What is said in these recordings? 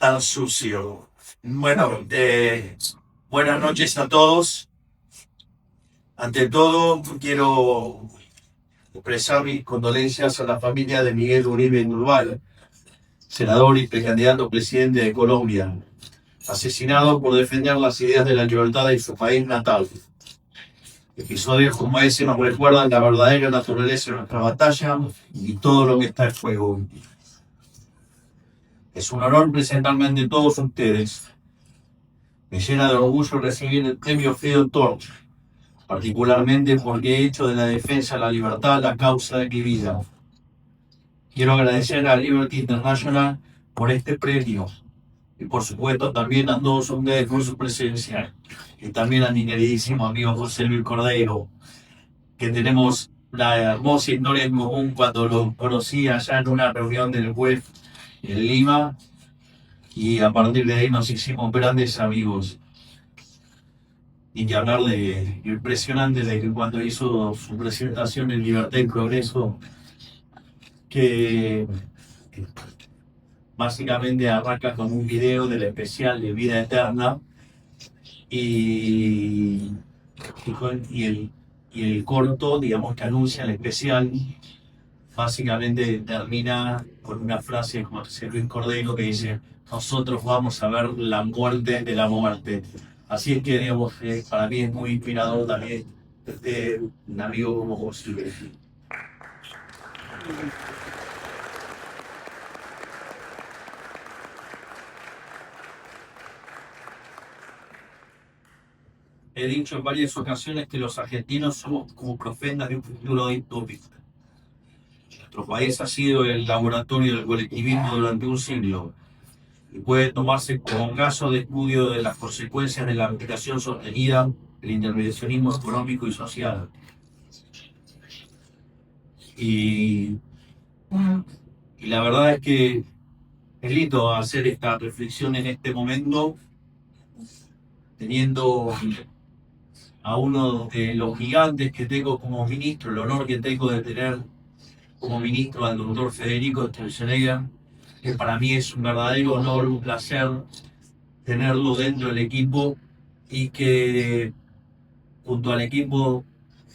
tan sucio. Bueno, buenas noches a todos. Ante todo, quiero expresar mis condolencias a la familia de Miguel Uribe Nurval, senador y precandidato presidente de Colombia, asesinado por defender las ideas de la libertad de su país natal. Episodios como ese nos recuerdan la verdadera naturaleza de nuestra batalla y todo lo que está en juego. Es un honor presentarme ante todos ustedes. Me llena de orgullo recibir el premio Freedom Torch, particularmente porque he hecho de la defensa de la libertad la causa de mi vida. Quiero agradecer a Liberty International por este premio y por supuesto también a todos ustedes por su presencia y también a mi queridísimo amigo José Luis Cordeiro, que tenemos la hermosa historia en común cuando lo conocí allá en una reunión del web en Lima, y a partir de ahí nos hicimos grandes amigos. Y que hablar de lo impresionante de que cuando hizo su presentación en Libertad y Progreso, que básicamente arranca con un video del especial de Vida Eterna y, y el corto, digamos, que anuncia el especial, básicamente termina con una frase de José Luis Cordero que dice: nosotros vamos a ver la muerte de la muerte. Así es que, digamos, para mí es muy inspirador también un amigo como José Luis. He dicho en varias ocasiones que los argentinos somos como profetas de un futuro distópico. Nuestro país ha sido el laboratorio del colectivismo durante un siglo y puede tomarse como un caso de estudio de las consecuencias de la aplicación sostenida del intervencionismo económico y social. Y la verdad es que es lindo hacer esta reflexión en este momento, teniendo a uno de los gigantes que tengo como ministro, el honor que tengo de tener como ministro al doctor Federico Sturzenegger, que para mí es un verdadero honor, un placer tenerlo dentro del equipo, y que junto al equipo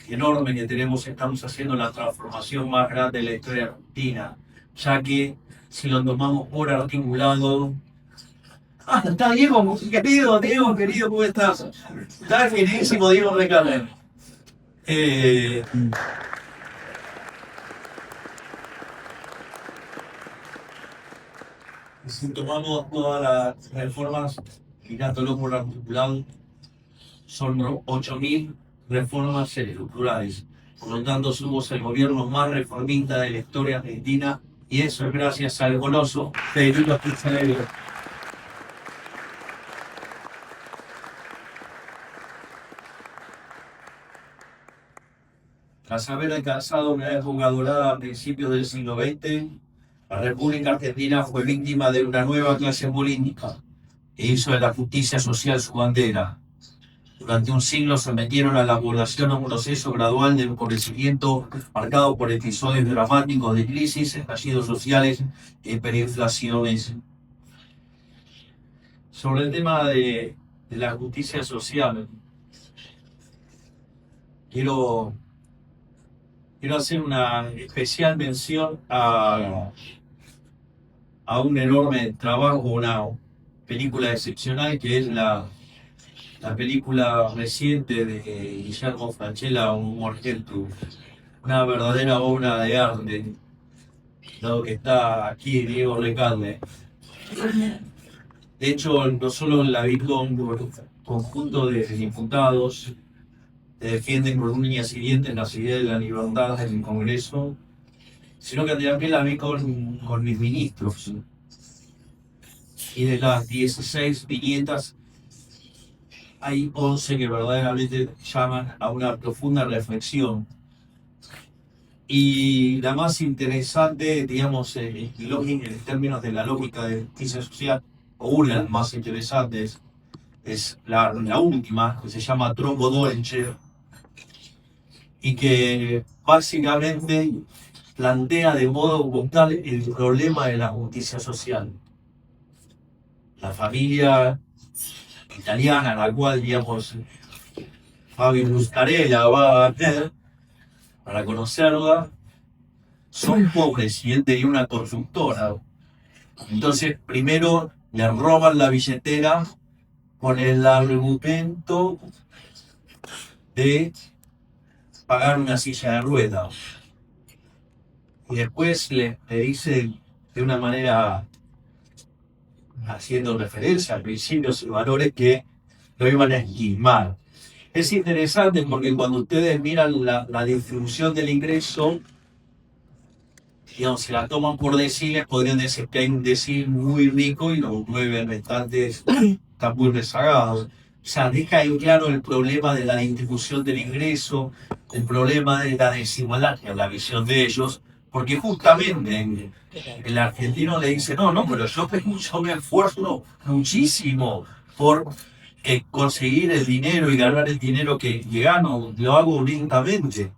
enorme que tenemos estamos haciendo la transformación más grande de la historia argentina, ya que si lo tomamos por articulado... está Diego, querido, ¿cómo estás? Está queridísimo Diego Recalde. Si tomamos todas las reformas girándolo por articulado, son 8.000 reformas estructurales. Por lo tanto, somos el gobierno más reformista de la historia argentina, y eso es gracias al goloso Federico Sturzenegger. Tras haber alcanzado una época dorada a principios del siglo XX, la República Argentina fue víctima de una nueva clase política que hizo de la justicia social su bandera. Durante un siglo sometieron a la población a un proceso gradual de empobrecimiento marcado por episodios dramáticos de crisis, estallidos sociales e hiperinflaciones. Sobre el tema de la justicia social, quiero hacer una especial mención a un enorme trabajo, una película excepcional que es la película reciente de Guillermo Francella, Un Argento, una verdadera obra de arte, dado que está aquí Diego Recalde. De hecho, no solo la vi con un conjunto de diputados que defienden con uñas y dientes las ideas de la libertad en el Congreso, sino que también la vi con mis ministros. Y de las 16 viñetas, hay 11 que verdaderamente llaman a una profunda reflexión. Y la más interesante, digamos, en términos de la lógica de justicia social, o una de las más interesantes, es la última, que se llama Trombo Dolce, y que básicamente plantea de modo puntual el problema de la justicia social. la familia italiana, la cual, digamos, Fabio Buscarella va a ver para conocerla, son pobres y él tenía una constructora. Entonces, primero le roban la billetera con el argumento de pagar una silla de ruedas. Y después le dicen de una manera haciendo referencia a principios y valores que lo iban a esquilmar. Es interesante porque cuando ustedes miran la distribución del ingreso, digamos, si la toman por deciles, podrían decir que hay un decil muy rico y los 9 restantes están muy rezagados. O sea, deja en claro el problema de la distribución del ingreso, el problema de la desigualdad en la visión de ellos, porque justamente el argentino le dice, no, pero yo me esfuerzo muchísimo por conseguir el dinero y ganar el dinero que gano, lo hago honestamente.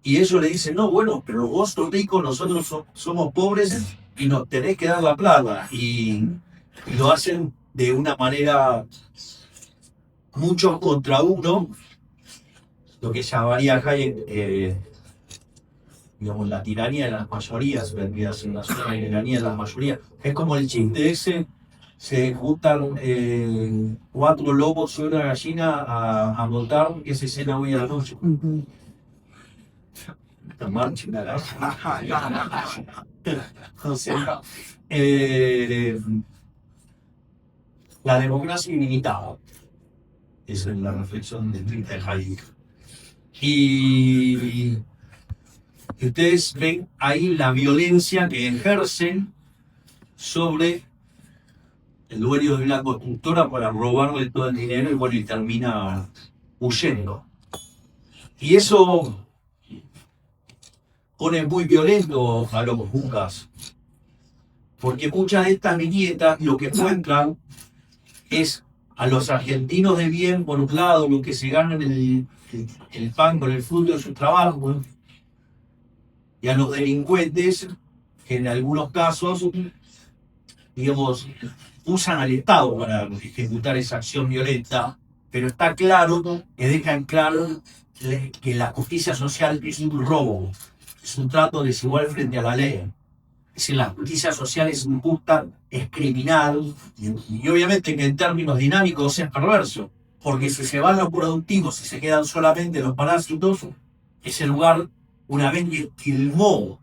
Y ellos le dicen, no, bueno, pero vos sos rico, nosotros somos pobres y nos tenés que dar la plata. Y lo hacen de una manera muchos contra uno, lo que llamaría Hayek, digamos, la tiranía de las mayorías, vendría a ser la tiranía de las mayorías. Es como el chiste ese, se juntan 4 lobos y una gallina a montar esa escena hoy a la noche. O sea, la democracia ilimitada. Esa es la reflexión de Hayek. Y ustedes ven ahí la violencia que ejercen sobre el dueño de una constructora para robarle todo el dinero y bueno, y termina huyendo. Y eso pone muy violento a los bucas, porque muchas de estas viñetas lo que muestran es a los argentinos de bien, por un lado, los que se ganan el pan con el fruto de su trabajo, y a los delincuentes que en algunos casos, digamos, usan al Estado para ejecutar esa acción violenta, pero está claro, que dejan claro que la justicia social es un robo, es un trato desigual frente a la ley. Es decir, la justicia social es injusta, es criminal, y obviamente que en términos dinámicos es perverso, porque si se van los productivos, si se quedan solamente los parásitos, ese lugar, una vez que filmó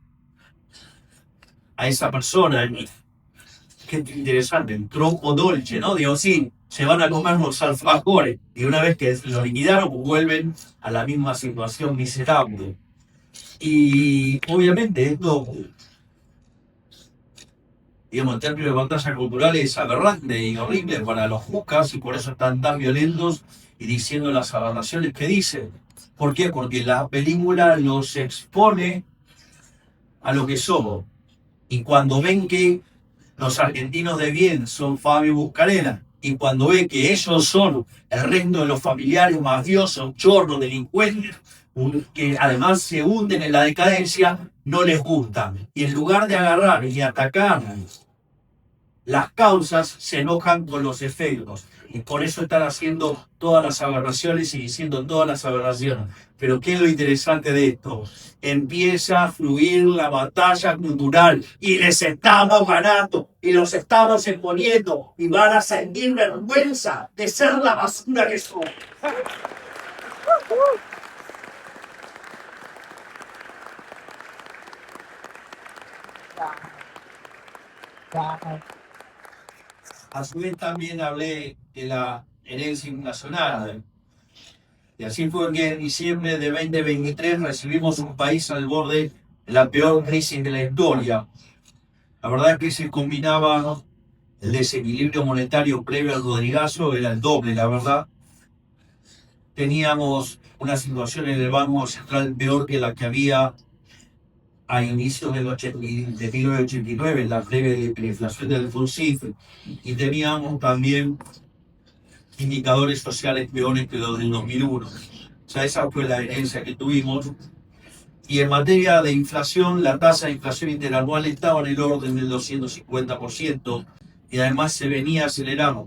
a esa persona, qué interesante, el tronco dolce, ¿no? Digo, sí, se van a comer los alfajores, y una vez que lo liquidaron, vuelven a la misma situación miserable. Y obviamente esto, digamos, en términos de batalla cultural es aberrante y horrible para los jucas y por eso están tan violentos y diciendo las aberraciones que dicen. ¿Por qué? Porque la película los expone a lo que somos. Y cuando ven que los argentinos de bien son Fabio Buscarella, y cuando ven que ellos son el resto de los familiares mafiosos, chorros, delincuentes, que además se hunden en la decadencia, no les gusta. Y en lugar de agarrar y atacar las causas, se enojan con los efectos. Y por eso están haciendo todas las aberraciones y diciendo todas las aberraciones. Pero ¿qué es lo interesante de esto? Empieza a fluir la batalla cultural y les estamos ganando y los estamos exponiendo y van a sentir vergüenza de ser la basura que son. A su vez también hablé de la herencia nacional. Y así fue que en diciembre de 2023 recibimos un país al borde de la peor crisis de la historia. La verdad es que se combinaba el desequilibrio monetario previo al Rodrigazo, era el doble, la verdad. Teníamos una situación en el Banco Central peor que la que había a inicios de 1989, la breve inflación del FUNCIF, y teníamos también indicadores sociales peores que los del 2001. O sea, esa fue la herencia que tuvimos. Y en materia de inflación, la tasa de inflación interanual estaba en el orden del 250%, y además se venía acelerando.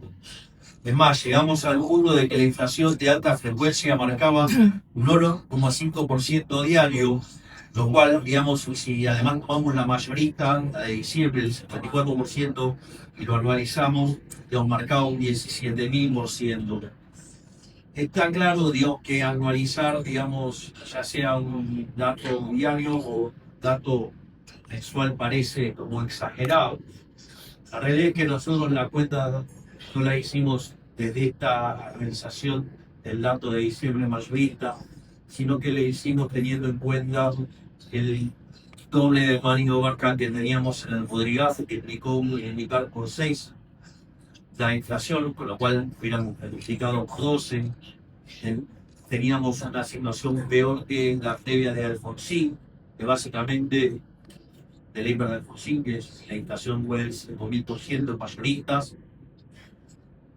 Es más, llegamos al punto de que la inflación de alta frecuencia marcaba un 1,5% diario, lo cual, digamos, si además tomamos la mayorita, la de diciembre, el 74%, y lo anualizamos, nos marcaba un 17.000%. Está claro, digamos, que anualizar, digamos, ya sea un dato diario o dato mensual parece como exagerado. La realidad es que nosotros la cuenta no la hicimos desde esta realización del dato de diciembre mayorista, sino que le hicimos teniendo en cuenta el doble de maniobra que teníamos en el Rodríguez, que implicó multiplicar por 6 la inflación, con lo cual hubieran multiplicado por 12. Teníamos una situación peor que la previa de Alfonsín, que básicamente de la de Alfonsín, que es la inflación fue del 5.000% mayoristas.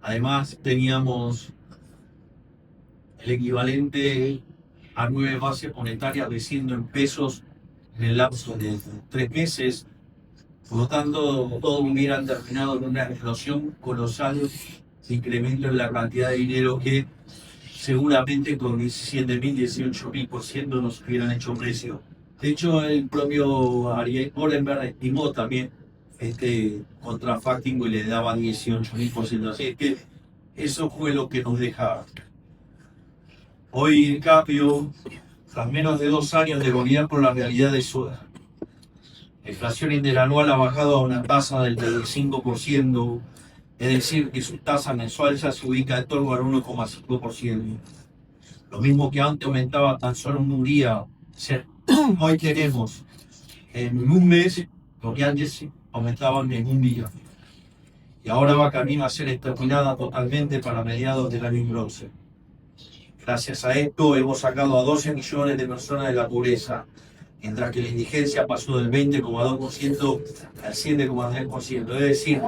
Además teníamos el equivalente a 9 bases monetarias creciendo en pesos en el lapso de 3 meses. Por lo tanto, todos hubieran terminado en una explosión colosal de incremento en la cantidad de dinero que seguramente con 17.000, 18.000% nos hubieran hecho precio. De hecho, el propio Ariel Orenberg estimó también este contrafacting y le daba 18.000%. Así que eso fue lo que nos deja. Hoy, en cambio, tras menos de 2 años de gobierno, la realidad es otra. La inflación interanual ha bajado a una tasa del 5%, es decir, que su tasa mensual ya se ubica en torno al 1,5%. Lo mismo que antes aumentaba tan solo en un día. Hoy tenemos en un mes lo que antes aumentaban en un día. Y ahora va camino a ser exterminada totalmente para mediados del año 2011. Gracias a esto hemos sacado a 12 millones de personas de la pobreza, mientras que la indigencia pasó del 20,2% al 7,3%. Es decir,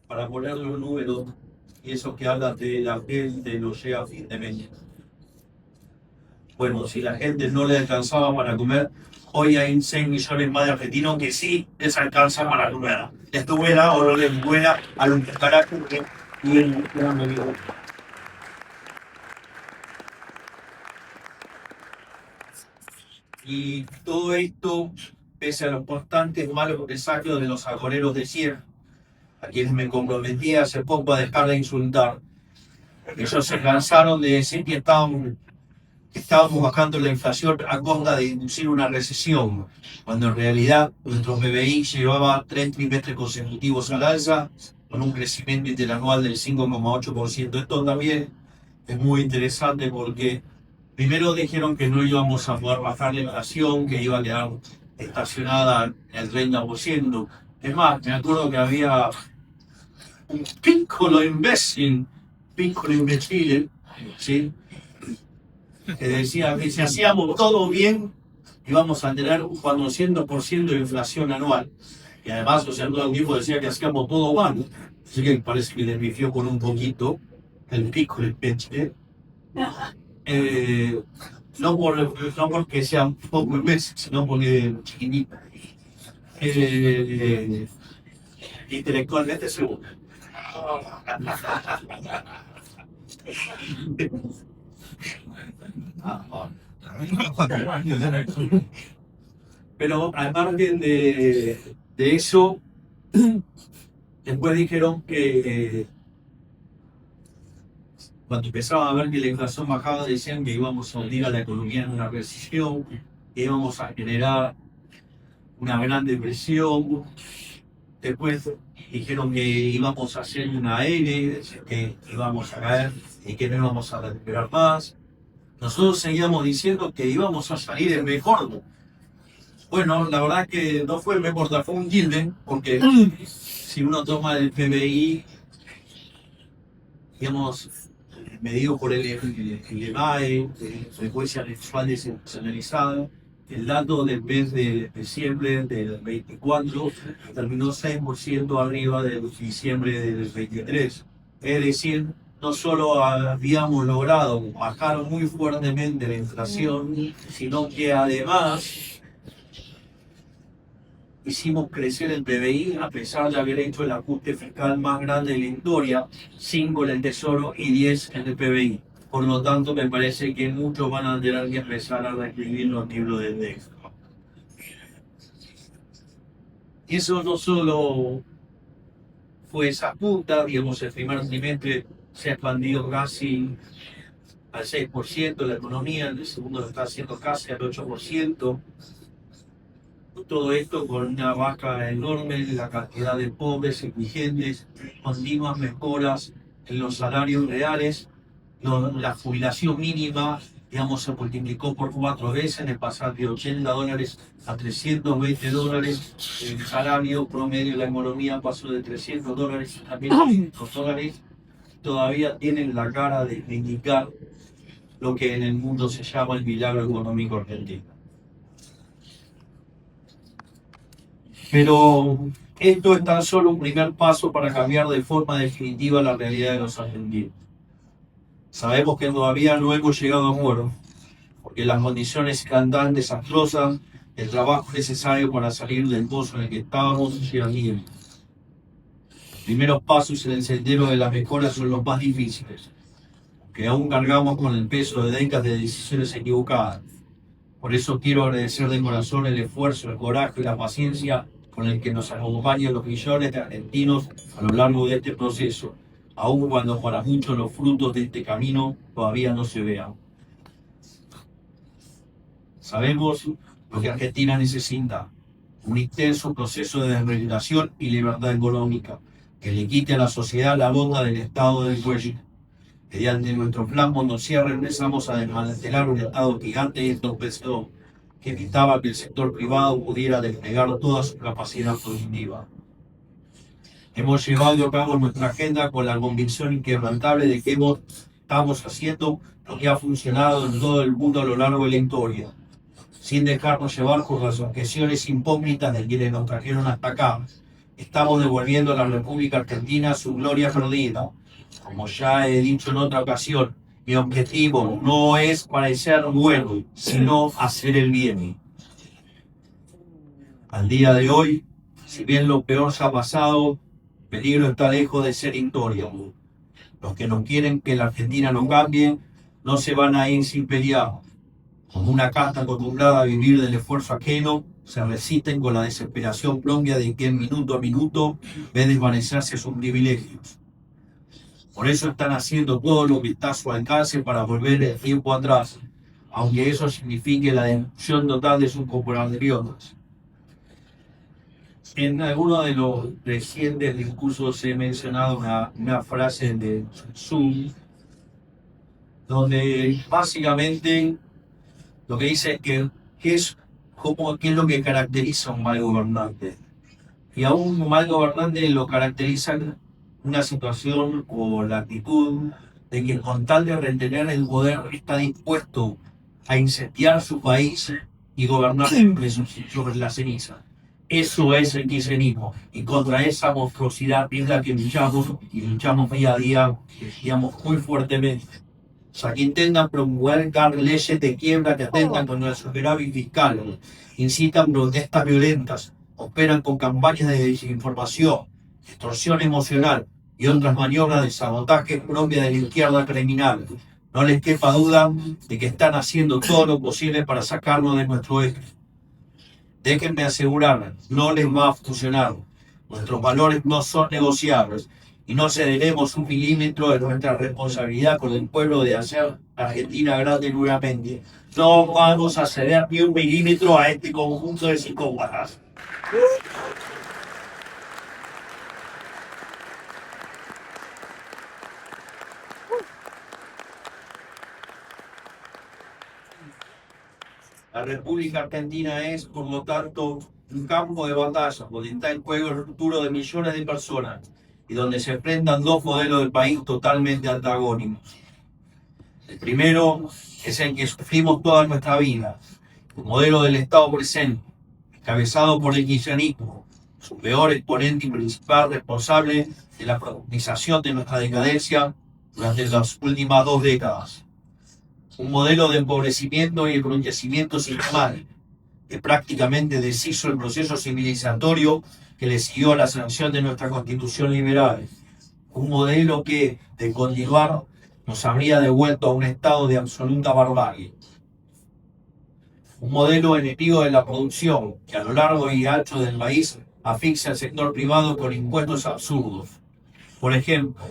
para ponerle un número, y eso que habla de la gente no llega a fin de mes. Bueno, si la gente no le alcanzaba para comer, hoy hay 6 millones más de argentinos que sí les alcanza para comer. Les duela o no les duela a los caracteres que tienen una medida. Y todo esto, pese a los constantes malos mensajes de los agoreros de cierre, a quienes me comprometí hace poco a dejar de insultar. Ellos se cansaron de decir que estábamos bajando la inflación a costa de inducir una recesión, cuando en realidad nuestro PBI llevaba 3 trimestres consecutivos al alza, con un crecimiento interanual del 5,8%. Esto también es muy interesante porque primero dijeron que no íbamos a poder bajar la inflación, que iba a quedar estacionada en el 30%. Es más, me acuerdo que había un piccolo imbécil, ¿sí? Que decía que si hacíamos todo bien, íbamos a tener un 400% de inflación anual. Y además, o sea, todo el tiempo decía que hacíamos todo mal. Así que parece que le desvió con un poquito el pico del peche. No porque sean poco imbéciles, sino porque chiquitita. Intelectualmente seguro. Pero al margen de eso, después dijeron que cuando empezaban a ver que la inflación bajaba, decían que íbamos a hundir a la economía en una recesión, que íbamos a generar una gran depresión. Después dijeron que íbamos a hacer una N, que íbamos a caer y que no íbamos a recuperar más. Nosotros seguíamos diciendo que íbamos a salir el mejor. Bueno, la verdad que no fue el mejor, fue un tilde, porque si uno toma el PBI, digamos, medido por el EMAE, frecuencia mensual descentralizada, el dato del mes de diciembre del 24 terminó 6% arriba del diciembre del 23. Es decir, no solo habíamos logrado bajar muy fuertemente la inflación, sino que además hicimos crecer el PBI a pesar de haber hecho el ajuste fiscal más grande de la historia, 5 en el Tesoro y 10 en el PBI. Por lo tanto, me parece que muchos van a tener que empezar a reescribir los libros de texto. Y eso no solo fue esa punta, digamos, el primer trimestre se ha expandido casi al 6% la economía, el segundo está haciendo casi al 8%. Todo esto con una baja enorme en la cantidad de pobres exigentes, continuas mejoras en los salarios reales, la jubilación mínima, digamos, se multiplicó por 4 veces, en el pasar de $80 a $320, el salario promedio de la economía pasó de $300 a $1.200, todavía tienen la cara de indicar lo que en el mundo se llama el milagro económico argentino. Pero esto es tan solo un primer paso para cambiar de forma definitiva la realidad de los argentinos. Sabemos que todavía no hemos llegado a acuerdo, porque las condiciones están tan desastrosas, el trabajo necesario para salir del pozo en el que estábamos llega bien. Los primeros pasos en el sendero de la mejora son los más difíciles, porque aún cargamos con el peso de décadas de decisiones equivocadas. Por eso quiero agradecer de corazón el esfuerzo, el coraje y la paciencia con el que nos acompañan los millones de argentinos a lo largo de este proceso, aun cuando para muchos los frutos de este camino todavía no se vean. Sabemos lo que Argentina necesita: un intenso proceso de desregulación y libertad económica que le quite a la sociedad la bota del Estado del cuello. Mediante nuestro plan motosierra empezamos a desmantelar un Estado gigante y entorpecedor que evitaba que el sector privado pudiera desplegar toda su capacidad productiva. Hemos llevado a cabo nuestra agenda con la convicción inquebrantable de que estamos haciendo lo que ha funcionado en todo el mundo a lo largo de la historia, sin dejarnos llevar por las objeciones hipócritas de quienes nos trajeron hasta acá. Estamos devolviendo a la República Argentina su gloria perdida. Como ya he dicho en otra ocasión, mi objetivo no es parecer bueno, sino hacer el bien. Al día de hoy, si bien lo peor se ha pasado, el peligro está lejos de ser historia. Los que no quieren que la Argentina no cambie, no se van a ir sin pelear. Como una casta acostumbrada a vivir del esfuerzo ajeno, se resisten con la desesperación propia de que minuto a minuto ve desvanecerse sus privilegios. Por eso están haciendo todo lo que está a su alcance para volver el tiempo atrás, aunque eso signifique la destrucción total de sus compatriotas. En alguno de los recientes discursos he mencionado una frase de Sun, donde básicamente lo que dice es que qué es lo que caracteriza a un mal gobernante. Y a un mal gobernante lo caracteriza una situación o la actitud de que con tal de retener el poder está dispuesto a incendiar su país y gobernar sobre la ceniza. Eso es el kirchnerismo, y contra esa monstruosidad es la que luchamos, y luchamos día a día, digamos, muy fuertemente. O sea, que intentan promulgar leyes de quiebra que atentan contra el superávit fiscal, incitan protestas violentas, operan con campañas de desinformación, extorsión emocional y otras maniobras de sabotaje propias de la izquierda criminal. No les quepa duda de que están haciendo todo lo posible para sacarnos de nuestro eje. Déjenme asegurar, no les va a funcionar. Nuestros valores no son negociables y no cederemos un milímetro de nuestra responsabilidad con el pueblo de hacer Argentina grande nuevamente. No vamos a ceder ni un milímetro a este conjunto de psicópatas. La República Argentina es, por lo tanto, un campo de batalla donde está en juego el futuro de millones de personas y donde se enfrentan dos modelos del país totalmente antagónicos. El primero es el que sufrimos toda nuestra vida, el modelo del Estado presente, encabezado por el kirchnerismo, su peor exponente y principal responsable de la profundización de nuestra decadencia, durante las últimas 2 décadas. Un modelo de empobrecimiento y embruñecimiento sistemático que prácticamente deshizo el proceso civilizatorio que le siguió a la sanción de nuestra Constitución liberal. Un modelo que, de continuar, nos habría devuelto a un estado de absoluta barbarie. Un modelo enemigo de la producción que a lo largo y ancho del país asfixia al sector privado con impuestos absurdos. Por ejemplo,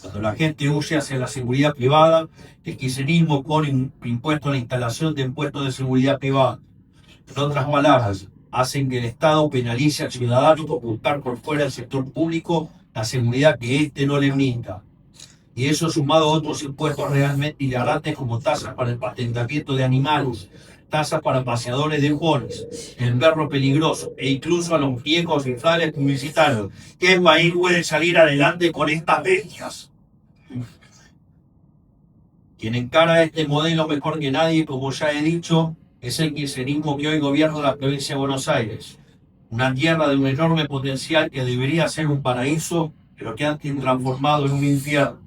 cuando la gente huye hacia la seguridad privada, el kirchnerismo pone un impuesto a la instalación de impuestos de seguridad privada. En otras palabras, hacen que el Estado penalice al ciudadano por buscar por fuera del sector público la seguridad que éste no le brinda. Y eso sumado a otros impuestos realmente hilarantes como tasas para el patentamiento de animales, tasas para paseadores de bonos, el perro peligroso e incluso a los viejos inflables publicitarios. ¿Qué país puede salir adelante con estas bestias? Quien encara este modelo mejor que nadie, como ya he dicho, es el kirchnerismo que hoy gobierna la provincia de Buenos Aires. Una tierra de un enorme potencial que debería ser un paraíso, pero que han transformado en un infierno.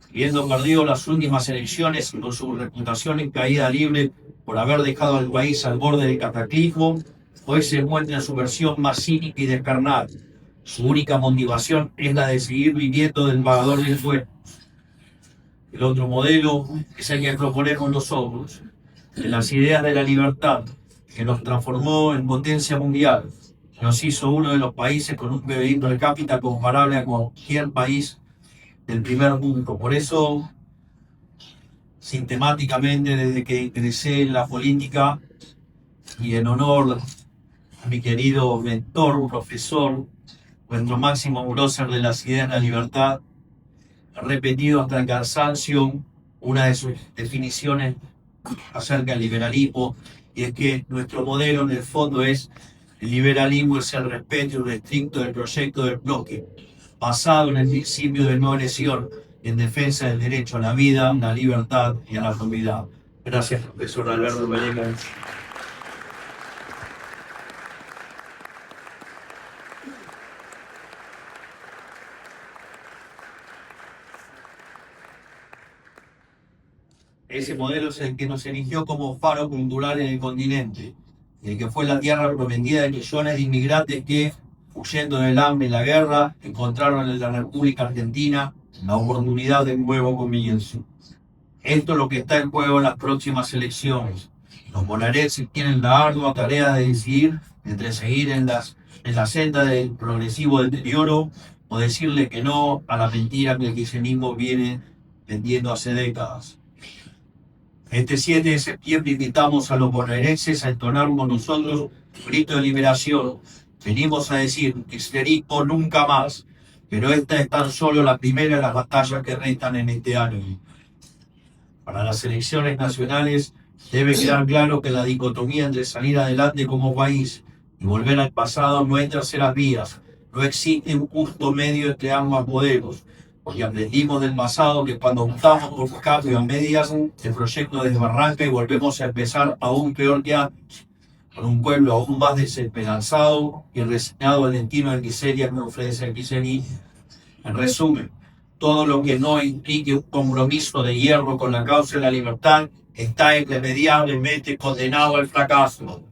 Habiendo perdido las últimas elecciones y con su reputación en caída libre por haber dejado al país al borde del cataclismo, hoy se encuentra en su versión más cínica y descarnada. Su única motivación es la de seguir viviendo del pagador de impuestos. El otro modelo es el que proponemos nosotros, de las ideas de la libertad, que nos transformó en potencia mundial, nos hizo uno de los países con un PBI per cápita comparable a cualquier país del primer mundo. Por eso, sistemáticamente, desde que ingresé en la política y en honor a mi querido mentor, profesor, nuestro máximo prócer de las ideas de la libertad, he repetido hasta el cansancio una de sus definiciones acerca del liberalismo, y es que nuestro modelo en el fondo es: el liberalismo es el respeto irrestricto del proyecto del bloque, basado en el principio de no agresión, en defensa del derecho a la vida, a la libertad y a la propiedad. Gracias, profesor Alberto Valleca. Ese modelo es el que nos eligió como faro cultural en el continente, el que fue la tierra prometida de millones de inmigrantes que, huyendo del hambre y la guerra, encontraron en la República Argentina la oportunidad de un nuevo comienzo. Esto es lo que está en juego en las próximas elecciones. Los bonaerenses tienen la ardua tarea de decidir entre seguir en la senda del progresivo deterioro o decirle que no a la mentira que el kirchnerismo viene vendiendo hace décadas. Este 7 de septiembre invitamos a los bonaerenses a entonar con nosotros un grito de liberación. Venimos a decir: kirchnerismo nunca más, pero esta es tan solo la primera de las batallas que restan en este año. Para las elecciones nacionales debe quedar claro que la dicotomía entre salir adelante como país y volver al pasado no hay terceras vías. No existe un justo medio entre ambos modelos, porque aprendimos del pasado que cuando optamos por un cambio a medias, el proyecto desbarranca y volvemos a empezar aún peor que antes, con un pueblo aún más desesperanzado y resignado al destino de miseria que ofrece el kirchnerismo. En resumen, todo lo que no implique un compromiso de hierro con la causa de la libertad está irremediablemente condenado al fracaso.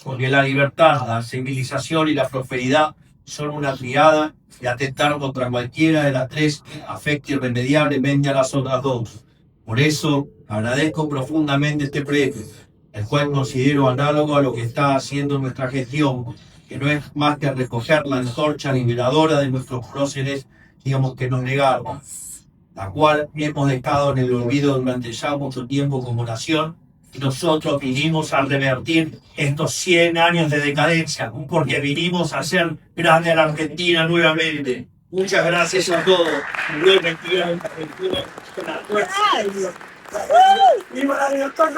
Porque la libertad, la civilización y la prosperidad son una triada, y atentar contra cualquiera de las tres afecta irremediablemente a las otras dos. Por eso agradezco profundamente este premio, el cual considero análogo a lo que está haciendo nuestra gestión, que no es más que recoger la antorcha liberadora de nuestros próceres, digamos, que nos negaron, la cual hemos dejado en el olvido durante ya mucho tiempo como nación, y nosotros vinimos a revertir estos 100 años de decadencia, porque vinimos a hacer grande a la Argentina nuevamente. Muchas gracias a todos. ¡Viva la libertad!